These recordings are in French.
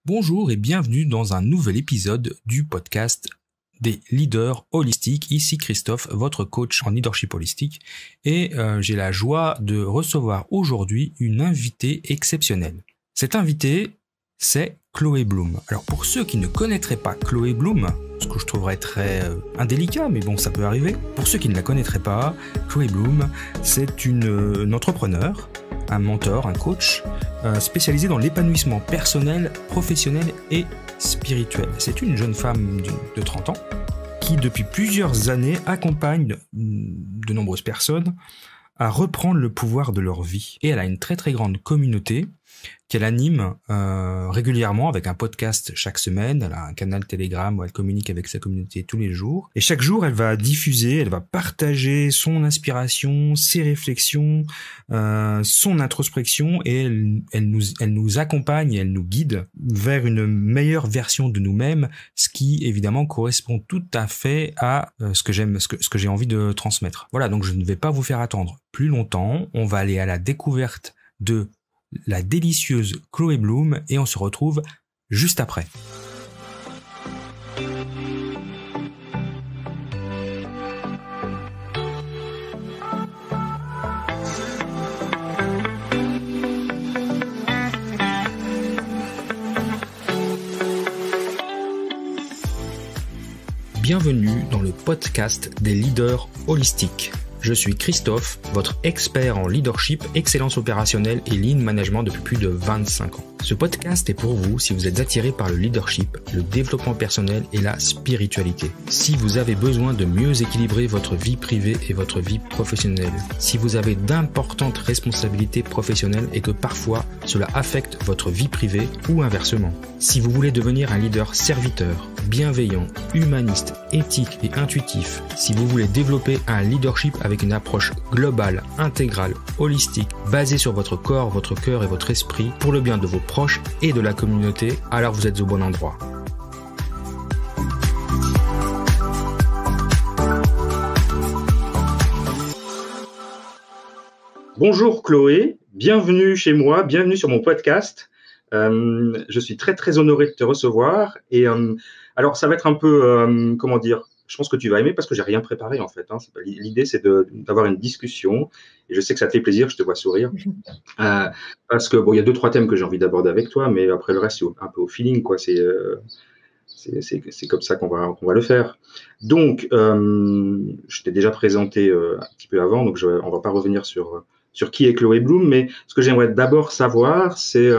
Bonjour et bienvenue dans un nouvel épisode du podcast des leaders holistiques. Ici Christophe, votre coach en leadership holistique, et j'ai la joie de recevoir aujourd'hui une invitée exceptionnelle. Cette invitée, c'est Chloé Bloom. Alors pour ceux qui ne connaîtraient pas Chloé Bloom, ce que je trouverais très indélicat, mais bon, ça peut arriver. Pour ceux qui ne la connaîtraient pas, Chloé Bloom, c'est une entrepreneure, un mentor, un coach, spécialisé dans l'épanouissement personnel, professionnel et spirituel. C'est une jeune femme de 30 ans qui, depuis plusieurs années, accompagne de nombreuses personnes à reprendre le pouvoir de leur vie. Et elle a une très très grande communauté qu'elle anime régulièrement avec un podcast chaque semaine. Elle a un canal Telegram où elle communique avec sa communauté tous les jours. Et chaque jour, elle va diffuser, elle va partager son inspiration, ses réflexions, son introspection, et elle nous accompagne et elle nous guide vers une meilleure version de nous-mêmes, ce qui évidemment correspond tout à fait à ce que j'aime, ce que j'ai envie de transmettre. Voilà, donc je ne vais pas vous faire attendre plus longtemps. On va aller à la découverte de la délicieuse Chloé Bloom et on se retrouve juste après. Bienvenue dans le podcast des leaders holistiques. Je suis Christophe, votre expert en leadership, excellence opérationnelle et lean management depuis plus de 25 ans. Ce podcast est pour vous si vous êtes attiré par le leadership, le développement personnel et la spiritualité. Si vous avez besoin de mieux équilibrer votre vie privée et votre vie professionnelle. Si vous avez d'importantes responsabilités professionnelles et que parfois cela affecte votre vie privée ou inversement. Si vous voulez devenir un leader serviteur, bienveillant, humaniste, éthique et intuitif. Si vous voulez développer un leadership avec une approche globale, intégrale, holistique, basée sur votre corps, votre cœur et votre esprit, pour le bien de vos proches et de la communauté, alors vous êtes au bon endroit. Bonjour Chloé, bienvenue chez moi, bienvenue sur mon podcast. Je suis très très honoré de te recevoir et alors ça va être un peu comment dire, je pense que tu vas aimer parce que j'ai rien préparé en fait. L'idée c'est d'avoir une discussion et je sais que ça te fait plaisir, je te vois sourire parce que bon il y a 2-3 thèmes que j'ai envie d'aborder avec toi, mais après le reste c'est un peu au feeling quoi. C'est comme ça qu'on va le faire. Donc je t'ai déjà présenté un petit peu avant, donc on va pas revenir sur qui est Chloé Bloom, mais ce que j'aimerais d'abord savoir, c'est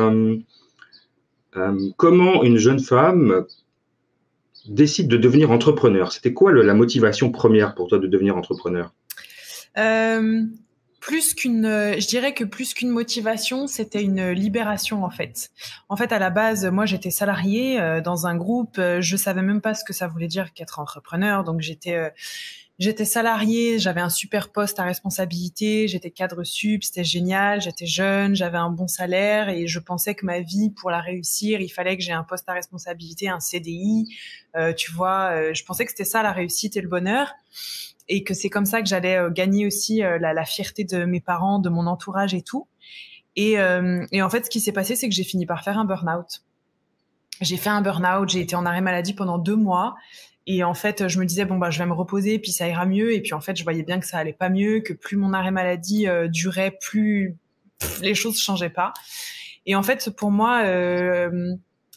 comment une jeune femme décide de devenir entrepreneur. C'était quoi la motivation première pour toi de devenir entrepreneur ? Je dirais que plus qu'une motivation, c'était une libération en fait. En fait, à la base, moi, j'étais salariée dans un groupe. Je savais même pas ce que ça voulait dire qu'être entrepreneur. Donc, j'étais salariée, j'avais un super poste à responsabilité, j'étais cadre sup, c'était génial, j'étais jeune, j'avais un bon salaire et je pensais que ma vie, pour la réussir, il fallait que j'ai un poste à responsabilité, un CDI, tu vois, je pensais que c'était ça la réussite et le bonheur et que c'est comme ça que j'allais gagner aussi la fierté de mes parents, de mon entourage et tout. Et en fait, ce qui s'est passé, c'est que j'ai fini par faire un burn-out. J'ai fait un burn-out, j'ai été en arrêt maladie pendant 2 mois. Et en fait, je me disais, bon, je vais me reposer, puis ça ira mieux. Et puis, en fait, je voyais bien que ça allait pas mieux, que plus mon arrêt maladie durait, plus les choses changeaient pas. Et en fait, pour moi,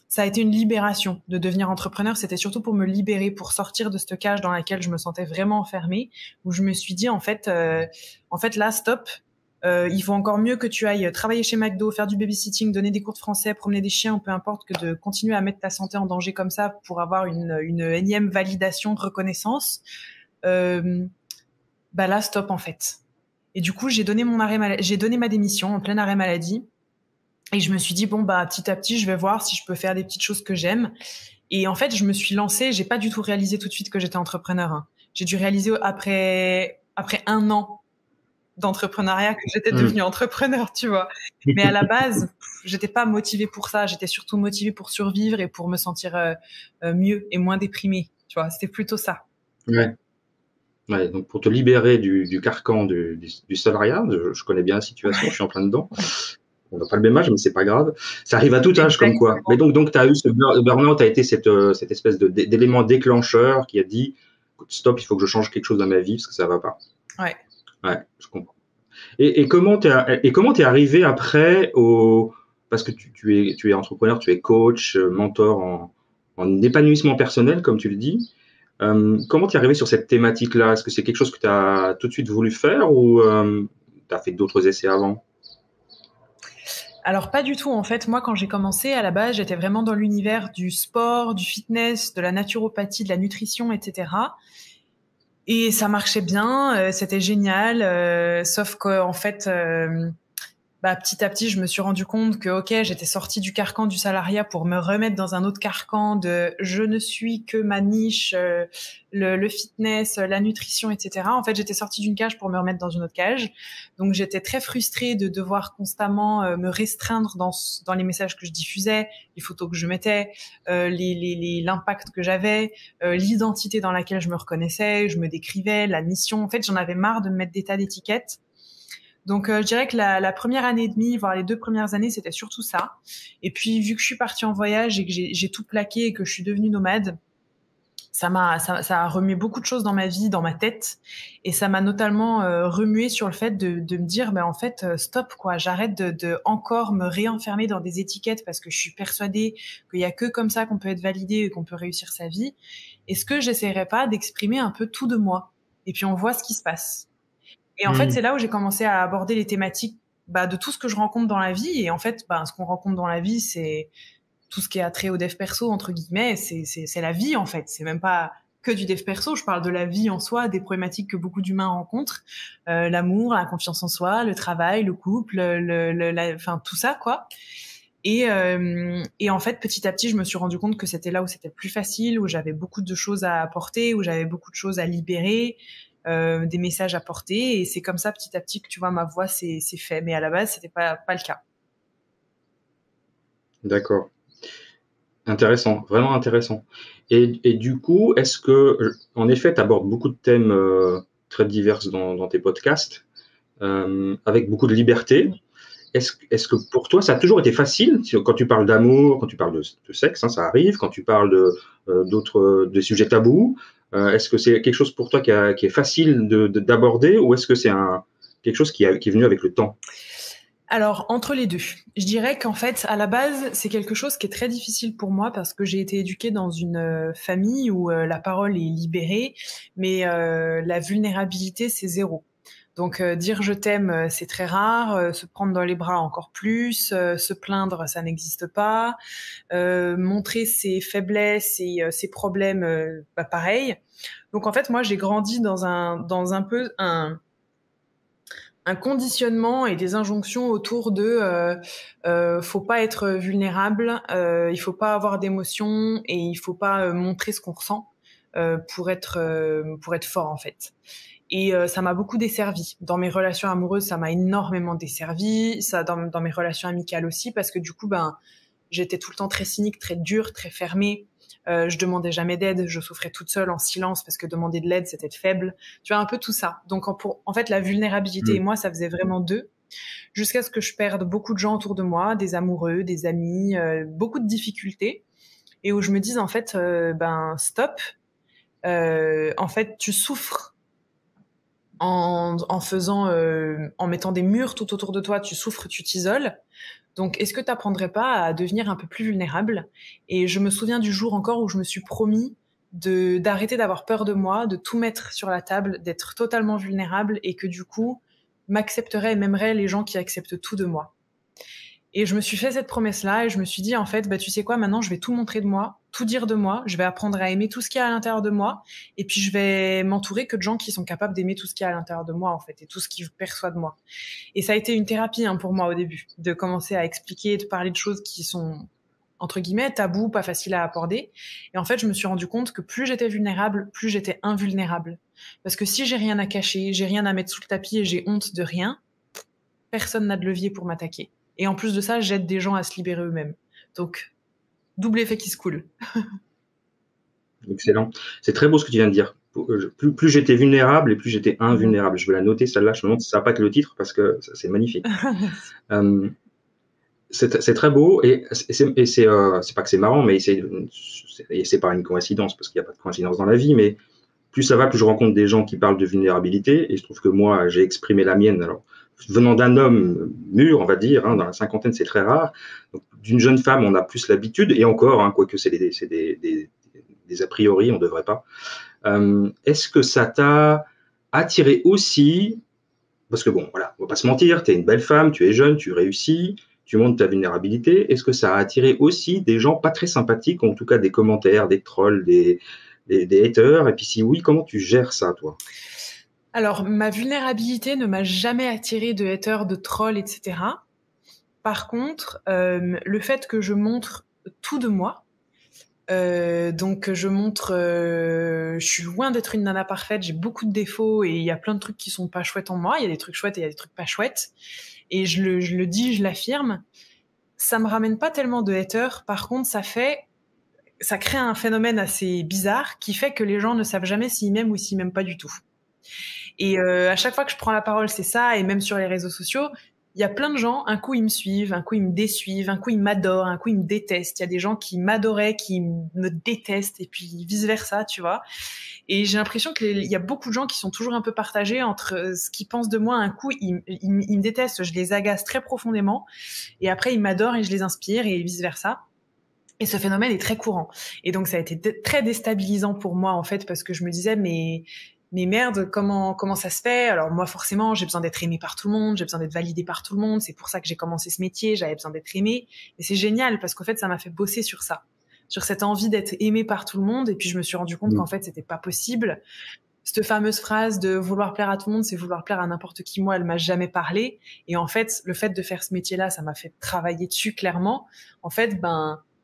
ça a été une libération de devenir entrepreneur. C'était surtout pour me libérer, pour sortir de cette cage dans laquelle je me sentais vraiment enfermée, où je me suis dit, en fait, là, stop. Il faut encore mieux que tu ailles travailler chez McDo, faire du babysitting, donner des cours de français, promener des chiens, peu importe, que de continuer à mettre ta santé en danger comme ça pour avoir une énième validation, reconnaissance. Là, stop en fait. Et du coup, j'ai donné ma démission en plein arrêt maladie. Et je me suis dit petit à petit, je vais voir si je peux faire des petites choses que j'aime. Et en fait, je me suis lancée. J'ai pas du tout réalisé tout de suite que j'étais entrepreneur. Hein. J'ai dû réaliser après 1 an d'entrepreneuriat que j'étais devenue entrepreneur, tu vois. Mais à la base, j'étais pas motivée pour ça. J'étais surtout motivée pour survivre et pour me sentir mieux et moins déprimée, tu vois. C'était plutôt ça. Ouais. Ouais, donc pour te libérer du carcan du salariat, je connais bien la situation, je suis en plein dedans. On n'a pas le même âge, mais c'est pas grave. Ça arrive à tout âge, comme quoi. Exactement. Mais donc tu as eu ce burn-out, a été cette espèce d'élément déclencheur qui a dit, stop, il faut que je change quelque chose dans ma vie parce que ça va pas. Ouais. Ouais, je comprends. Et comment t'es arrivé après parce que tu es entrepreneur, tu es coach, mentor en épanouissement personnel, comme tu le dis. Comment t'es arrivé sur cette thématique-là? Est-ce que c'est quelque chose que tu as tout de suite voulu faire ou tu as fait d'autres essais avant? Alors pas du tout en fait. Moi quand j'ai commencé à la base, j'étais vraiment dans l'univers du sport, du fitness, de la naturopathie, de la nutrition, etc. Et ça marchait bien, c'était génial. Sauf que en fait, petit à petit, je me suis rendu compte que ok, j'étais sortie du carcan du salariat pour me remettre dans un autre carcan de je ne suis que ma niche, le fitness, la nutrition, etc. En fait, j'étais sortie d'une cage pour me remettre dans une autre cage. Donc, j'étais très frustrée de devoir constamment me restreindre dans les messages que je diffusais, les photos que je mettais, l'impact que j'avais, l'identité dans laquelle je me reconnaissais, je me décrivais, la mission. En fait, j'en avais marre de me mettre des tas d'étiquettes. Donc, je dirais que la première année et demie, voire les 2 premières années, c'était surtout ça. Et puis, vu que je suis partie en voyage et que j'ai tout plaqué et que je suis devenue nomade, ça a remué beaucoup de choses dans ma vie, dans ma tête. Et ça m'a notamment remué sur le fait de me dire, en fait, stop, quoi. J'arrête de encore me réenfermer dans des étiquettes parce que je suis persuadée qu'il y a que comme ça qu'on peut être validé et qu'on peut réussir sa vie. Est-ce que j'essaierais pas d'exprimer un peu tout de moi? Et puis, on voit ce qui se passe. Et en fait, c'est là où j'ai commencé à aborder les thématiques de tout ce que je rencontre dans la vie. Et en fait, ce qu'on rencontre dans la vie, c'est tout ce qui est attrait au dev perso, entre guillemets. C'est la vie, en fait. C'est même pas que du dev perso. Je parle de la vie en soi, des problématiques que beaucoup d'humains rencontrent. L'amour, la confiance en soi, le travail, le couple, enfin, tout ça, quoi. Et en fait, petit à petit, je me suis rendu compte que c'était là où c'était le plus facile, où j'avais beaucoup de choses à apporter, où j'avais beaucoup de choses à libérer, des messages à porter. Et c'est comme ça, petit à petit, que tu vois, ma voix s'est fait. Mais à la base, c'était pas le cas. D'accord. Intéressant, vraiment intéressant. Et du coup, est-ce que, en effet, tu abordes beaucoup de thèmes très divers dans tes podcasts, avec beaucoup de liberté. Est-ce que pour toi, ça a toujours été facile quand tu parles d'amour, quand tu parles de sexe, hein, ça arrive, quand tu parles d'autres de sujets tabous, est-ce que c'est quelque chose pour toi qui est facile d'aborder ou est-ce que c'est quelque chose qui est venu avec le temps? Alors, entre les deux. Je dirais qu'en fait, à la base, c'est quelque chose qui est très difficile pour moi parce que j'ai été éduquée dans une famille où la parole est libérée, mais la vulnérabilité, c'est zéro. Donc, dire je t'aime, c'est très rare. Se prendre dans les bras, encore plus. Se plaindre, ça n'existe pas. Montrer ses faiblesses et ses problèmes, pareil. Donc, en fait, moi, j'ai grandi dans un peu un conditionnement et des injonctions autour de faut pas être vulnérable, il faut pas avoir d'émotions et il faut pas montrer ce qu'on ressent pour être fort en fait. Et ça m'a beaucoup desservi. Dans mes relations amoureuses, ça m'a énormément desservi. Ça dans mes relations amicales aussi, parce que du coup, j'étais tout le temps très cynique, très dure, très fermée. Je demandais jamais d'aide, je souffrais toute seule en silence parce que demander de l'aide, c'était faible. Tu vois, un peu tout ça. Donc, en fait, la vulnérabilité et moi, ça faisait vraiment deux. Jusqu'à ce que je perde beaucoup de gens autour de moi, des amoureux, des amis, beaucoup de difficultés. Et où je me dise, en fait, stop. En fait, tu souffres en faisant, en mettant des murs tout autour de toi, tu souffres, tu t'isoles. Donc, est-ce que tu n'apprendrais pas à devenir un peu plus vulnérable? Et je me souviens du jour encore où je me suis promis d'arrêter d'avoir peur de moi, de tout mettre sur la table, d'être totalement vulnérable et que du coup, m'accepterait et m'aimerait les gens qui acceptent tout de moi. Et je me suis fait cette promesse-là et je me suis dit, en fait, tu sais quoi, maintenant, je vais tout montrer de moi, tout dire de moi, je vais apprendre à aimer tout ce qu'il y a à l'intérieur de moi et puis je vais m'entourer que de gens qui sont capables d'aimer tout ce qu'il y a à l'intérieur de moi, en fait, et tout ce qu'ils perçoivent de moi. Et ça a été une thérapie pour moi au début, de commencer à expliquer, de parler de choses qui sont, entre guillemets, tabous, pas faciles à aborder. Et en fait, je me suis rendu compte que plus j'étais vulnérable, plus j'étais invulnérable. Parce que si j'ai rien à cacher, j'ai rien à mettre sous le tapis et j'ai honte de rien, personne n'a de levier pour m'attaquer. Et en plus de ça, j'aide des gens à se libérer eux-mêmes. Donc, double effet qui se coule. Excellent. C'est très beau ce que tu viens de dire. Plus j'étais vulnérable et plus j'étais invulnérable. Je vais la noter, celle-là. Je me demande si ça va pas être le titre parce que c'est magnifique. c'est très beau et c'est pas que c'est marrant, mais c'est pas une coïncidence parce qu'il n'y a pas de coïncidence dans la vie, mais plus ça va, plus je rencontre des gens qui parlent de vulnérabilité et je trouve que moi, j'ai exprimé la mienne. Alors, venant d'un homme mûr, on va dire, dans la cinquantaine, c'est très rare. Donc, d'une jeune femme, on a plus l'habitude et encore, quoique c'est des a priori, on ne devrait pas. Est-ce que ça t'a attiré aussi, parce que bon, voilà, on va pas se mentir, tu es une belle femme, tu es jeune, tu réussis, tu montres ta vulnérabilité. Est-ce que ça a attiré aussi des gens pas très sympathiques, en tout cas des commentaires, des trolls, des haters? Et puis si oui, comment tu gères ça, toi? Alors, ma vulnérabilité ne m'a jamais attiré de haters, de trolls, etc. Par contre, le fait que je montre tout de moi, donc je montre, je suis loin d'être une nana parfaite, j'ai beaucoup de défauts et il y a plein de trucs qui sont pas chouettes en moi, il y a des trucs chouettes et il y a des trucs pas chouettes, et je le dis, je l'affirme, ça me ramène pas tellement de haters. Par contre, ça crée un phénomène assez bizarre qui fait que les gens ne savent jamais s'ils m'aiment ou s'ils m'aiment pas du tout. Et à chaque fois que je prends la parole, c'est ça, et même sur les réseaux sociaux, il y a plein de gens, un coup ils me suivent, un coup ils me désuivent, un coup ils m'adorent, un coup ils me détestent. Il y a des gens qui m'adoraient, qui me détestent, et puis vice versa, tu vois. Et j'ai l'impression qu'il y a beaucoup de gens qui sont toujours un peu partagés entre ce qu'ils pensent de moi. Un coup ils me détestent, je les agace très profondément, et après ils m'adorent et je les inspire, et vice versa. Et ce phénomène est très courant. Et donc ça a été très déstabilisant pour moi, en fait, parce que je me disais, mais merde, comment ça se fait? Alors moi, forcément, j'ai besoin d'être aimée par tout le monde, j'ai besoin d'être validée par tout le monde, c'est pour ça que j'ai commencé ce métier, j'avais besoin d'être aimée. Et c'est génial, parce qu'en fait, ça m'a fait bosser sur ça, sur cette envie d'être aimée par tout le monde. Et puis je me suis rendu compte qu'en fait, c'était pas possible. Cette fameuse phrase de vouloir plaire à tout le monde, c'est vouloir plaire à n'importe qui. Moi, elle m'a jamais parlé. Et en fait, le fait de faire ce métier-là, ça m'a fait travailler dessus, clairement. En fait,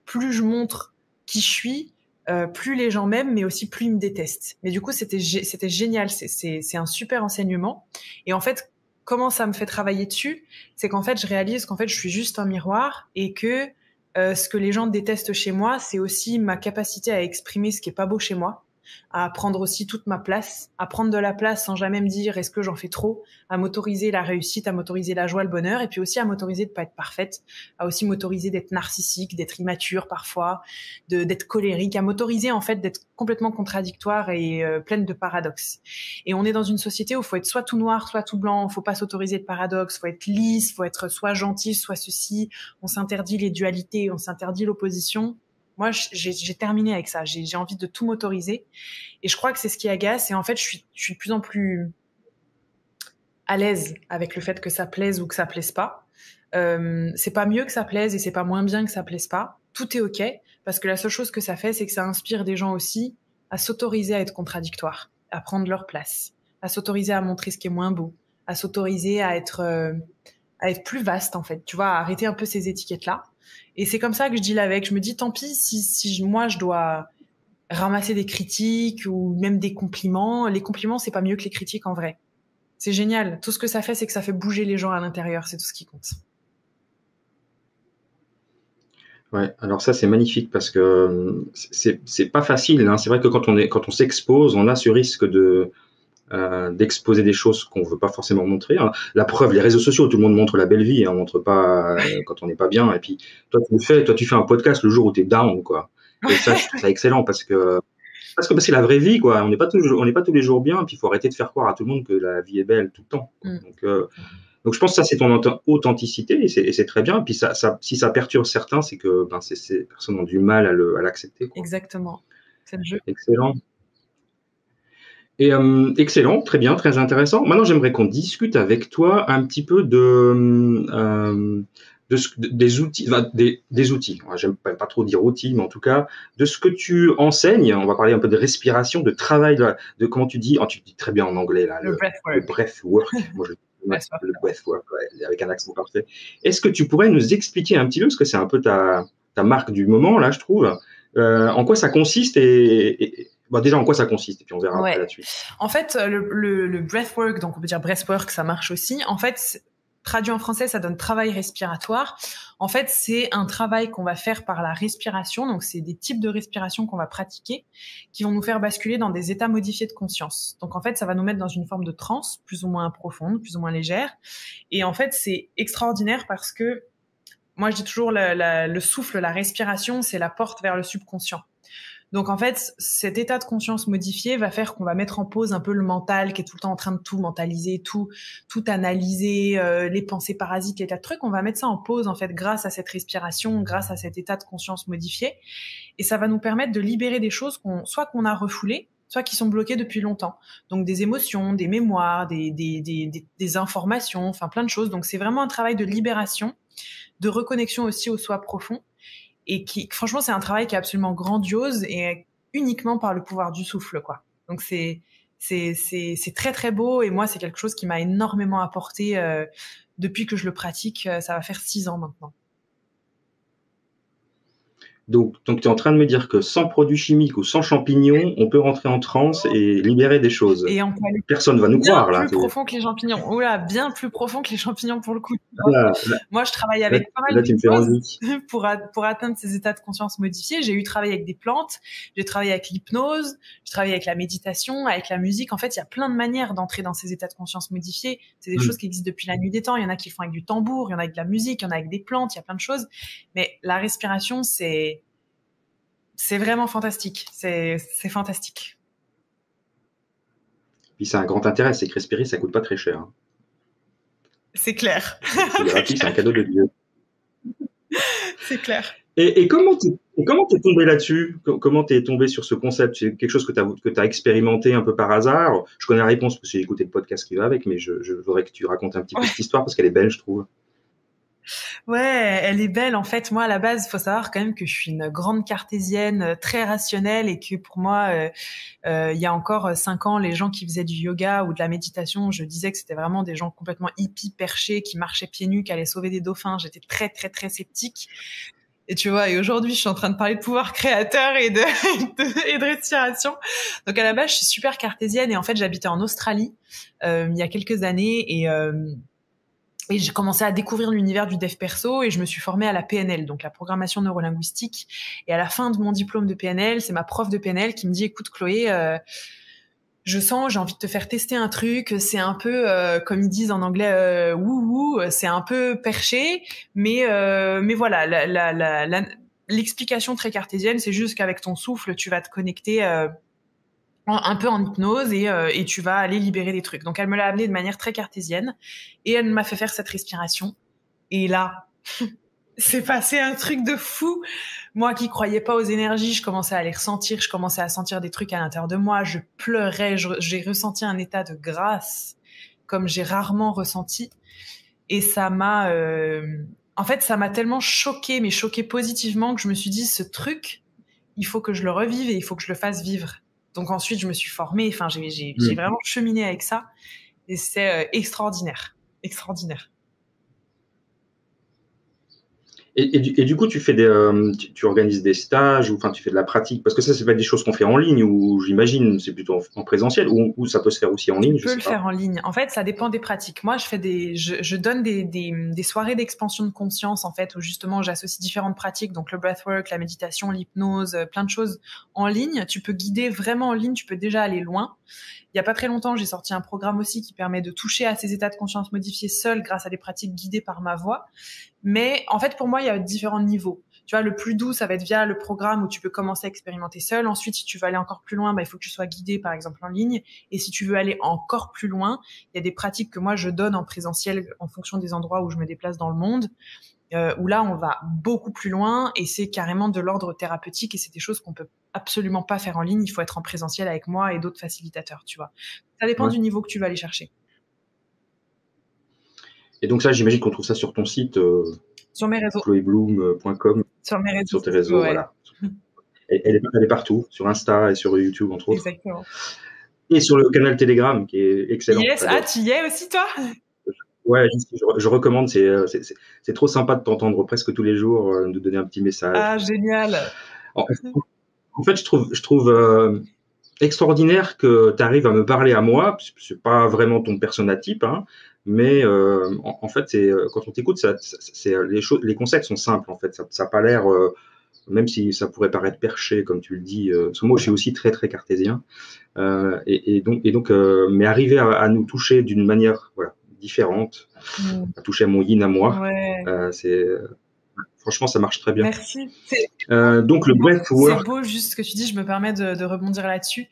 plus je montre qui je suis, plus les gens m'aiment, mais aussi plus ils me détestent. Mais du coup, c'était génial. C'est un super enseignement. Et en fait, comment ça me fait travailler dessus? C'est qu'en fait, je réalise qu'en fait, je suis juste un miroir, et que ce que les gens détestent chez moi, c'est aussi ma capacité à exprimer ce qui est pas beau chez moi, à prendre aussi toute ma place, à prendre de la place sans jamais me dire est-ce que j'en fais trop, à m'autoriser la réussite, à m'autoriser la joie, le bonheur, et puis aussi à m'autoriser de pas être parfaite, à aussi m'autoriser d'être narcissique, d'être immature parfois, d'être colérique, à m'autoriser en fait d'être complètement contradictoire et pleine de paradoxes. Et on est dans une société où il faut être soit tout noir, soit tout blanc, faut pas s'autoriser de paradoxes, faut être lisse, faut être soit gentil, soit ceci, on s'interdit les dualités, on s'interdit l'opposition. Moi, j'ai terminé avec ça. J'ai envie de tout m'autoriser. Et je crois que c'est ce qui agace. Et en fait, je suis de plus en plus à l'aise avec le fait que ça plaise ou que ça plaise pas. C'est pas mieux que ça plaise et c'est pas moins bien que ça plaise pas. Tout est OK, parce que la seule chose que ça fait, c'est que ça inspire des gens aussi à s'autoriser à être contradictoires, à prendre leur place, à s'autoriser à montrer ce qui est moins beau, à s'autoriser à être plus vaste, en fait. Tu vois, à arrêter un peu ces étiquettes-là. Et c'est comme ça que je deal avec. Je me dis, tant pis si moi, je dois ramasser des critiques ou même des compliments. Les compliments, c'est pas mieux que les critiques en vrai. C'est génial. Tout ce que ça fait, c'est que ça fait bouger les gens à l'intérieur. C'est tout ce qui compte. Ouais, alors ça c'est magnifique parce que c'est pas facile, hein. C'est vrai que quand on s'expose, on a ce risque d'exposer des choses qu'on veut pas forcément montrer, hein. La preuve, les réseaux sociaux, tout le monde montre la belle vie, hein, on montre pas quand on n'est pas bien. Et puis toi tu fais un podcast le jour où tu es down, quoi. Et ça, je trouve ça excellent parce que c'est la vraie vie, quoi. On n'est pas tous les jours bien, puis il faut arrêter de faire croire à tout le monde que la vie est belle tout le temps, quoi. Donc je pense que ça c'est ton authenticité et c'est très bien. Et puis si ça perturbe certains, c'est que ces personnes ont du mal à l'accepter, quoi. Exactement. C'est le jeu. Excellent. Et excellent, très bien, très intéressant. Maintenant, j'aimerais qu'on discute avec toi un petit peu des outils, des outils. J'aime pas trop dire outils, mais en tout cas, de ce que tu enseignes. On va parler un peu de respiration, de travail, de comment tu dis, tu dis très bien en anglais, là, Le breathwork. le breathwork. Moi, le breathwork, ouais, avec un accent parfait. Est-ce que tu pourrais nous expliquer un petit peu, parce que c'est un peu ta marque du moment, là, je trouve, en quoi ça consiste déjà, en quoi ça consiste, et puis on verra après là-dessus. En fait, le breathwork, donc on peut dire breathwork, ça marche aussi. En fait, traduit en français, ça donne travail respiratoire. En fait, c'est un travail qu'on va faire par la respiration. Donc, c'est des types de respiration qu'on va pratiquer qui vont nous faire basculer dans des états modifiés de conscience. Donc, en fait, ça va nous mettre dans une forme de transe, plus ou moins profonde, plus ou moins légère. Et en fait, c'est extraordinaire parce que moi je dis toujours le souffle, la respiration, c'est la porte vers le subconscient. Donc en fait, cet état de conscience modifié va faire qu'on va mettre en pause un peu le mental qui est tout le temps en train de tout mentaliser, tout analyser, les pensées parasites, les tas de trucs. On va mettre ça en pause en fait grâce à cette respiration, grâce à cet état de conscience modifié, et ça va nous permettre de libérer des choses soit qu'on a refoulées, soit qui sont bloquées depuis longtemps. Donc des émotions, des mémoires, des informations, enfin plein de choses. Donc c'est vraiment un travail de libération, de reconnexion aussi au soi profond. Et qui, franchement, c'est un travail qui est absolument grandiose et uniquement par le pouvoir du souffle, quoi. Donc c'est très très beau, et moi c'est quelque chose qui m'a énormément apporté depuis que je le pratique. Ça va faire 6 ans maintenant. Donc tu es en train de me dire que sans produits chimiques ou sans champignons, on peut rentrer en transe et libérer des choses. Et on peut aller Personne va nous croire, là. bien plus profond que les champignons. Oula, bien plus profond que les champignons pour le coup. Là, Moi, je travaille avec pas mal tu me de fais choses envie. pour atteindre ces états de conscience modifiés. J'ai travaillé avec des plantes, j'ai travaillé avec l'hypnose, j'ai travaillé avec la méditation, avec la musique. En fait, il y a plein de manières d'entrer dans ces états de conscience modifiés. C'est des choses qui existent depuis la nuit des temps. Il y en a qui le font avec du tambour, il y en a avec de la musique, il y en a avec des plantes, il y a plein de choses. Mais la respiration, c'est vraiment fantastique. C'est fantastique. Puis c'est un grand intérêt, c'est que respirer, ça coûte pas très cher. Hein. C'est clair. C'est gratuit, c'est un cadeau de Dieu. C'est clair. Et comment t'es tombé là-dessus? Comment t'es tombé sur ce concept? C'est quelque chose que t'as expérimenté un peu par hasard? Je connais la réponse parce que j'ai écouté le podcast qui va avec, mais je voudrais que tu racontes un petit peu cette histoire parce qu'elle est belle, je trouve. Ouais, elle est belle. En fait, moi, à la base, il faut savoir quand même que je suis une grande cartésienne, très rationnelle, et que pour moi, il y a encore 5 ans, les gens qui faisaient du yoga ou de la méditation, je disais que c'était vraiment des gens complètement hippies, perchés, qui marchaient pieds nus, qui allaient sauver des dauphins. J'étais très, très, très sceptique. Et tu vois, et aujourd'hui, je suis en train de parler de pouvoir créateur et de respiration. Donc, à la base, je suis super cartésienne, et en fait, j'habitais en Australie il y a quelques années, et j'ai commencé à découvrir l'univers du dev perso, et je me suis formée à la PNL, donc la programmation neurolinguistique. Et à la fin de mon diplôme de PNL, c'est ma prof de PNL qui me dit: écoute Chloé, j'ai envie de te faire tester un truc. C'est un peu, comme ils disent en anglais, wouhou, c'est un peu perché, mais voilà, l'explication très cartésienne, c'est juste qu'avec ton souffle, tu vas te connecter un peu en hypnose, et tu vas aller libérer des trucs. Donc elle me l'a amené de manière très cartésienne, et elle m'a fait faire cette respiration. Et là, c'est passé un truc de fou. Moi qui croyais pas aux énergies, je commençais à les ressentir, je commençais à sentir des trucs à l'intérieur de moi, je pleurais, j'ai ressenti un état de grâce comme j'ai rarement ressenti. Et ça m'a en fait, ça m'a tellement choquée, mais choquée positivement, que je me suis dit, ce truc, il faut que je le revive et il faut que je le fasse vivre. Donc ensuite, je me suis formée, enfin, j'ai vraiment cheminé avec ça, et c'est extraordinaire. Extraordinaire. Et du coup, tu fais tu organises des stages, ou enfin tu fais de la pratique, parce que ça, c'est pas des choses qu'on fait en ligne, ou j'imagine c'est plutôt en présentiel, ou ça peut se faire aussi en ligne. Tu peux le faire en ligne. En fait, ça dépend des pratiques. Moi, je donne des soirées d'expansion de conscience, en fait, où justement j'associe différentes pratiques, donc le breathwork, la méditation, l'hypnose, plein de choses en ligne. Tu peux guider vraiment en ligne, tu peux déjà aller loin. Il y a pas très longtemps, j'ai sorti un programme aussi qui permet de toucher à ces états de conscience modifiés seul grâce à des pratiques guidées par ma voix. Mais en fait, pour moi, il y a différents niveaux. Tu vois, le plus doux, ça va être via le programme où tu peux commencer à expérimenter seul. Ensuite, si tu veux aller encore plus loin, il faut que tu sois guidé, par exemple, en ligne. Et si tu veux aller encore plus loin, il y a des pratiques que moi, je donne en présentiel en fonction des endroits où je me déplace dans le monde, où là, on va beaucoup plus loin, et c'est carrément de l'ordre thérapeutique, et c'est des choses qu'on peut absolument pas faire en ligne. Il faut être en présentiel avec moi et d'autres facilitateurs, tu vois. Ça dépend du niveau que tu vas aller chercher. Et donc ça, j'imagine qu'on trouve ça sur ton site, sur mes réseaux, chloébloom.com, sur mes réseaux, sur tes réseaux, ouais. voilà. Elle est partout, sur Insta et sur YouTube, entre autres. Exactement. Et sur le canal Telegram, qui est excellent. Yes, tu y es aussi, toi? Ouais, je recommande, c'est trop sympa de t'entendre presque tous les jours, de donner un petit message. Ah, génial. En fait, je trouve extraordinaire que tu arrives à me parler à moi. C'est pas vraiment ton persona type, hein, mais en fait, quand on t'écoute, les concepts sont simples. En fait, ça n'a pas l'air, même si ça pourrait paraître perché, comme tu le dis. Parce que moi, je suis aussi très très cartésien, et donc, mais arriver à nous toucher d'une manière, voilà, différente, à toucher à mon yin à moi, ouais. Franchement, ça marche très bien. Merci. Donc le breathwork. C'est beau, juste ce que tu dis. Je me permets de rebondir là-dessus.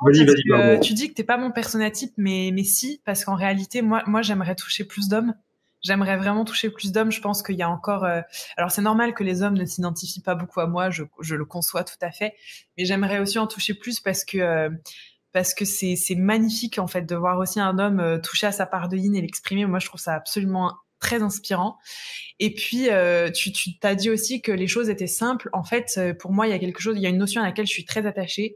Vas-y, Pardon. Tu dis que t'es pas mon personnatype, mais si, parce qu'en réalité, moi, j'aimerais toucher plus d'hommes. J'aimerais vraiment toucher plus d'hommes. Je pense qu'il y a encore. Alors c'est normal que les hommes ne s'identifient pas beaucoup à moi. Je le conçois tout à fait. Mais j'aimerais aussi en toucher plus parce que c'est magnifique en fait de voir aussi un homme toucher à sa part de yin et l'exprimer. Moi, je trouve ça absolument très inspirant. Et puis tu t'as dit aussi que les choses étaient simples. En fait, pour moi, il y a une notion à laquelle je suis très attachée.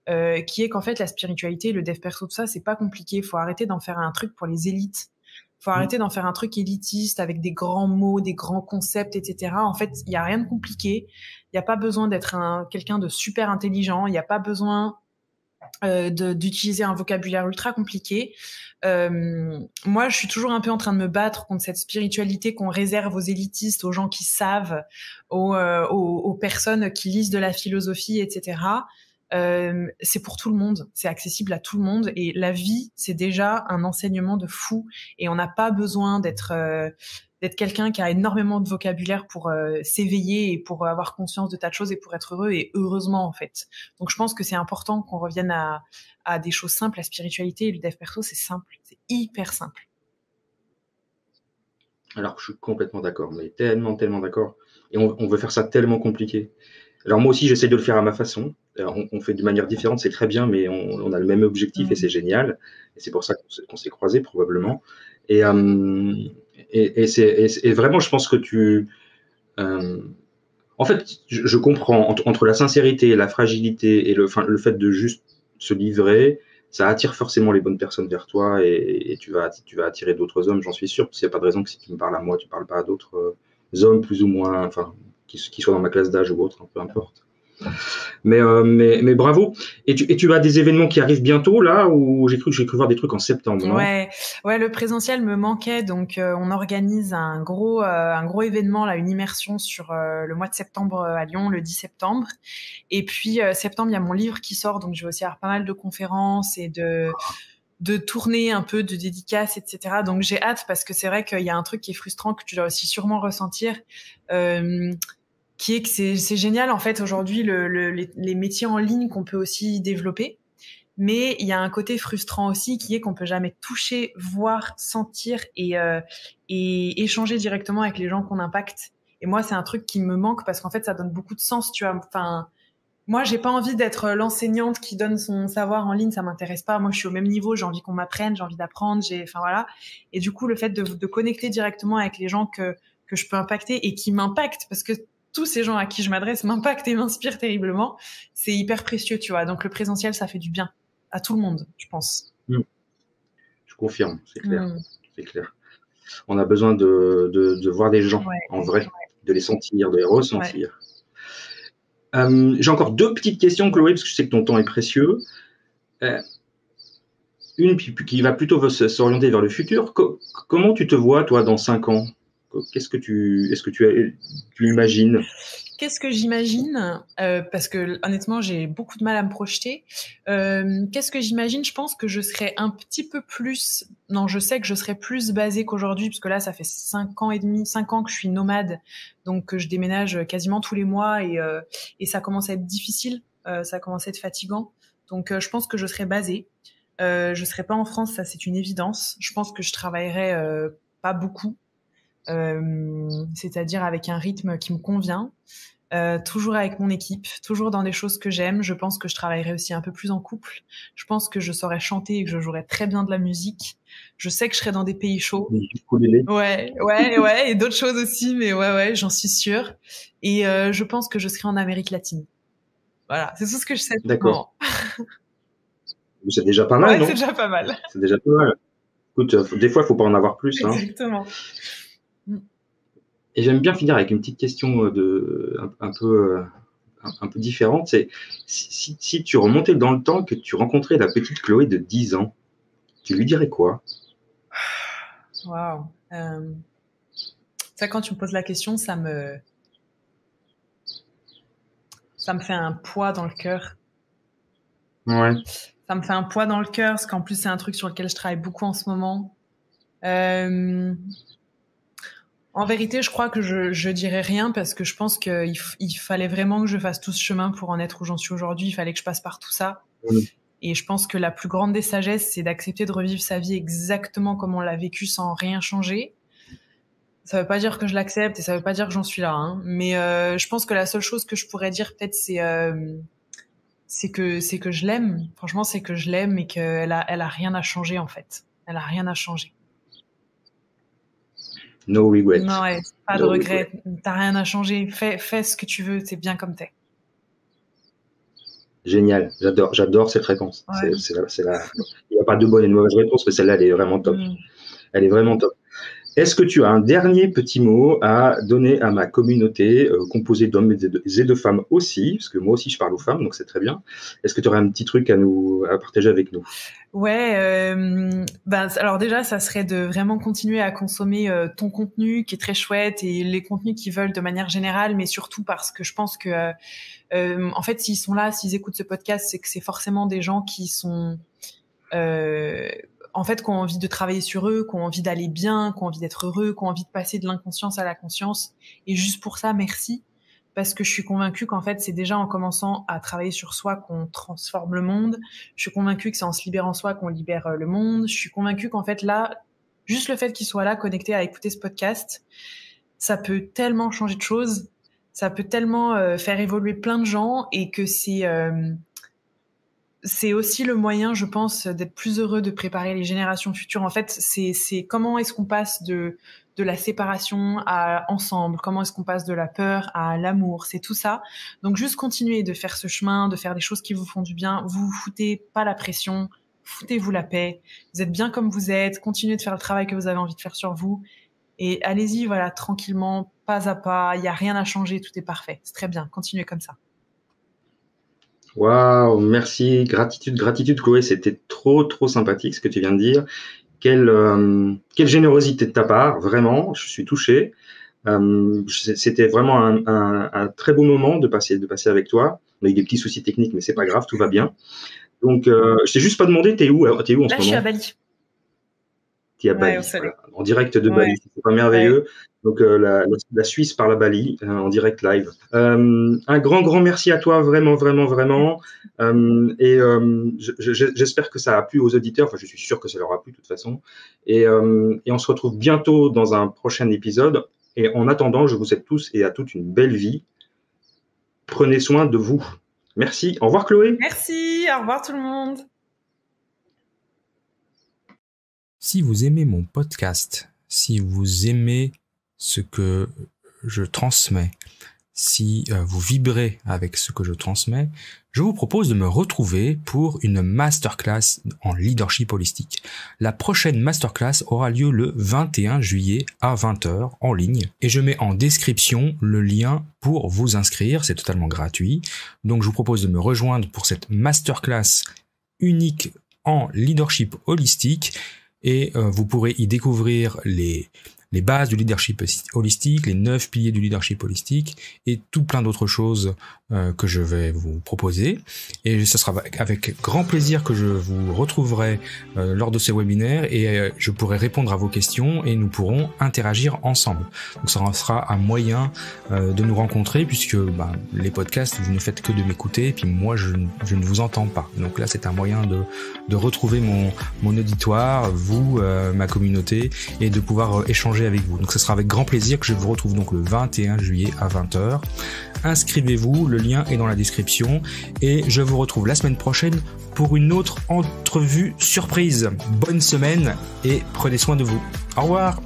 Qui est qu'en fait la spiritualité, le dev perso, tout ça, c'est pas compliqué. Faut arrêter d'en faire un truc pour les élites. Faut arrêter d'en faire un truc élitiste avec des grands mots, des grands concepts, etc. En fait, il y a rien de compliqué. Il y a pas besoin d'être quelqu'un de super intelligent. Il y a pas besoin d'utiliser un vocabulaire ultra compliqué. Moi, je suis toujours un peu en train de me battre contre cette spiritualité qu'on réserve aux élitistes, aux gens qui savent, aux personnes qui lisent de la philosophie, etc. C'est pour tout le monde, c'est accessible à tout le monde et la vie, c'est déjà un enseignement de fou et on n'a pas besoin d'être quelqu'un qui a énormément de vocabulaire pour s'éveiller et pour avoir conscience de tas de choses et pour être heureux et heureusement en fait. Donc je pense que c'est important qu'on revienne à des choses simples, la spiritualité et le dev perso, c'est simple, c'est hyper simple. Alors je suis complètement d'accord, mais tellement d'accord. Et on veut faire ça tellement compliqué. Alors moi aussi, j'essaie de le faire à ma façon. Alors, on fait de manière différente, c'est très bien, mais on a le même objectif et c'est génial. Et c'est pour ça qu'on s'est croisés probablement. Et vraiment, je pense que en fait, je comprends entre la sincérité, la fragilité et le fait de juste se livrer, ça attire forcément les bonnes personnes vers toi et tu vas attirer d'autres hommes, j'en suis sûr, parce qu'il n'y a pas de raison que si tu me parles à moi, tu ne parles pas à d'autres hommes plus ou moins, enfin, qui soient dans ma classe d'âge ou autre, peu importe. Mais bravo. Et tu as des événements qui arrivent bientôt là, ou j'ai cru voir des trucs en septembre, non? Ouais, le présentiel me manquait, donc on organise un gros événement là, une immersion sur le mois de septembre à Lyon, le 10 septembre. Et puis septembre, il y a mon livre qui sort, donc je vais aussi avoir pas mal de conférences et de tournées un peu, de dédicaces, etc. Donc j'ai hâte parce que c'est vrai qu'il y a un truc qui est frustrant que tu dois aussi sûrement ressentir. Qui est que c'est génial en fait aujourd'hui les métiers en ligne qu'on peut aussi développer, mais il y a un côté frustrant aussi qui est qu'on peut jamais toucher, voir, sentir et échanger directement avec les gens qu'on impacte. Et moi c'est un truc qui me manque parce qu'en fait ça donne beaucoup de sens, tu vois. Enfin, moi j'ai pas envie d'être l'enseignante qui donne son savoir en ligne, ça m'intéresse pas. Moi je suis au même niveau, j'ai envie qu'on m'apprenne, j'ai envie d'apprendre, enfin voilà. Et du coup le fait de connecter directement avec les gens que je peux impacter et qui m'impactent, parce que tous ces gens à qui je m'adresse m'impactent et m'inspirent terriblement, c'est hyper précieux, tu vois. Donc le présentiel, ça fait du bien à tout le monde, je pense. Je confirme, c'est clair. C'est clair. On a besoin de voir des gens en vrai, de les sentir, de les ressentir. J'ai encore deux petites questions, Chloé, parce que je sais que ton temps est précieux. Une qui va plutôt s'orienter vers le futur. Comment tu te vois, toi, dans 5 ans? Est-ce que tu imagines? Qu'est-ce que j'imagine, parce que honnêtement j'ai beaucoup de mal à me projeter. Qu'est-ce que j'imagine? Je pense que je serais un petit peu plus. Non, je sais que je serais plus basée qu'aujourd'hui, parce que là ça fait 5 ans et demi, 5 ans que je suis nomade, donc que je déménage quasiment tous les mois et ça commence à être difficile, ça commence à être fatigant. Donc je pense que je serais basée. Je serais pas en France, ça c'est une évidence. Je pense que je travaillerais pas beaucoup. C'est-à-dire avec un rythme qui me convient, toujours avec mon équipe, toujours dans des choses que j'aime. Je pense que je travaillerai aussi un peu plus en couple. Je pense que je saurais chanter et que je jouerais très bien de la musique. Je sais que je serai dans des pays chauds. Ouais, et d'autres choses aussi, mais ouais, j'en suis sûre. Et je pense que je serai en Amérique latine. Voilà, c'est tout ce que je sais. D'accord. C'est déjà pas mal, non? C'est déjà pas mal. C'est déjà pas mal. Écoute, des fois, il faut pas en avoir plus. Exactement. Et j'aime bien finir avec une petite question un peu différente. C'est si tu remontais dans le temps et que tu rencontrais la petite Chloé de 10 ans, tu lui dirais quoi? Waouh. Ça, quand tu me poses la question, ça me fait un poids dans le cœur. Ouais. Ça me fait un poids dans le cœur, parce qu'en plus, c'est un truc sur lequel je travaille beaucoup en ce moment. En vérité, je crois que je dirais rien parce que je pense qu'il fallait vraiment que je fasse tout ce chemin pour en être où j'en suis aujourd'hui. Il fallait que je passe par tout ça. Et je pense que la plus grande des sagesses, c'est d'accepter de revivre sa vie exactement comme on l'a vécu sans rien changer. Ça veut pas dire que je l'accepte et ça veut pas dire que j'en suis là, hein. Mais je pense que la seule chose que je pourrais dire peut-être c'est que je l'aime. Franchement, c'est que je l'aime et qu'elle a rien à changer en fait. Elle a rien à changer. No regrets. Non, ouais, pas de regrets. T'as rien à changer. Fais ce que tu veux. C'est bien comme t'es. Génial. J'adore cette réponse. Ouais. Il n'y a pas de bonne et de mauvaise réponse, mais celle-là, elle est vraiment top. Elle est vraiment top. Est-ce que tu as un dernier petit mot à donner à ma communauté composée d'hommes et de femmes aussi, parce que moi aussi je parle aux femmes, donc c'est très bien. Est-ce que tu aurais un petit truc à partager avec nous? Ouais, alors déjà, ça serait de vraiment continuer à consommer ton contenu qui est très chouette et les contenus qu'ils veulent de manière générale, mais surtout parce que je pense que en fait, s'ils sont là, s'ils écoutent ce podcast, c'est que c'est forcément des gens qui sont en fait, qui ont envie de travailler sur eux, qui ont envie d'aller bien, qui ont envie d'être heureux, qui ont envie de passer de l'inconscience à la conscience. Et juste pour ça, merci. Parce que je suis convaincue qu'en fait, c'est déjà en commençant à travailler sur soi qu'on transforme le monde. Je suis convaincue que c'est en se libérant soi qu'on libère le monde. Je suis convaincue qu'en fait, là, juste le fait qu'ils soient là, connectés à écouter ce podcast, ça peut tellement changer de choses. Ça peut tellement faire évoluer plein de gens et que c'est aussi le moyen, je pense, d'être plus heureux, de préparer les générations futures. En fait, c'est comment est-ce qu'on passe de la séparation à ensemble, comment est-ce qu'on passe de la peur à l'amour, c'est tout ça. Donc juste continuez de faire ce chemin, de faire des choses qui vous font du bien. Vous foutez pas la pression, foutez-vous la paix. Vous êtes bien comme vous êtes, continuez de faire le travail que vous avez envie de faire sur vous. Et allez-y, voilà, tranquillement, pas à pas, il n'y a rien à changer, tout est parfait. C'est très bien, continuez comme ça. Waouh, merci, gratitude Chloé, c'était trop sympathique ce que tu viens de dire. Quelle générosité de ta part, vraiment, je suis touché. C'était vraiment un très beau moment de passer avec toi. On a eu des petits soucis techniques, mais c'est pas grave, tout va bien. Donc, je t'ai juste pas demandé, t'es où en ce moment? Là, je suis à Bali. T'es à Bali, voilà, en direct de Bali, c'est pas merveilleux. Ouais. Donc, la Suisse parle à Bali, en direct live. Un grand merci à toi, vraiment. J'espère que ça a plu aux auditeurs. Enfin, je suis sûr que ça leur a plu de toute façon. Et on se retrouve bientôt dans un prochain épisode. Et en attendant, je vous souhaite tous et à toutes une belle vie. Prenez soin de vous. Merci. Au revoir, Chloé. Merci. Au revoir, tout le monde. Si vous aimez mon podcast, si vous aimez ce que je transmets, si vous vibrez avec ce que je transmets, je vous propose de me retrouver pour une masterclass en leadership holistique. La prochaine masterclass aura lieu le 21 juillet à 20h en ligne et je mets en description le lien pour vous inscrire, c'est totalement gratuit. Donc je vous propose de me rejoindre pour cette masterclass unique en leadership holistique et vous pourrez y découvrir les bases du leadership holistique, les 9 piliers du leadership holistique et tout plein d'autres choses que je vais vous proposer. Et ce sera avec grand plaisir que je vous retrouverai lors de ces webinaires et je pourrai répondre à vos questions et nous pourrons interagir ensemble. Donc ça sera un moyen de nous rencontrer puisque les podcasts, vous ne faites que de m'écouter et puis moi je ne vous entends pas. Donc là c'est un moyen de retrouver mon auditoire, vous, ma communauté et de pouvoir échanger avec vous. Donc ce sera avec grand plaisir que je vous retrouve donc le 21 juillet à 20h. Inscrivez-vous, le lien est dans la description et je vous retrouve la semaine prochaine pour une autre entrevue surprise. Bonne semaine et prenez soin de vous. Au revoir.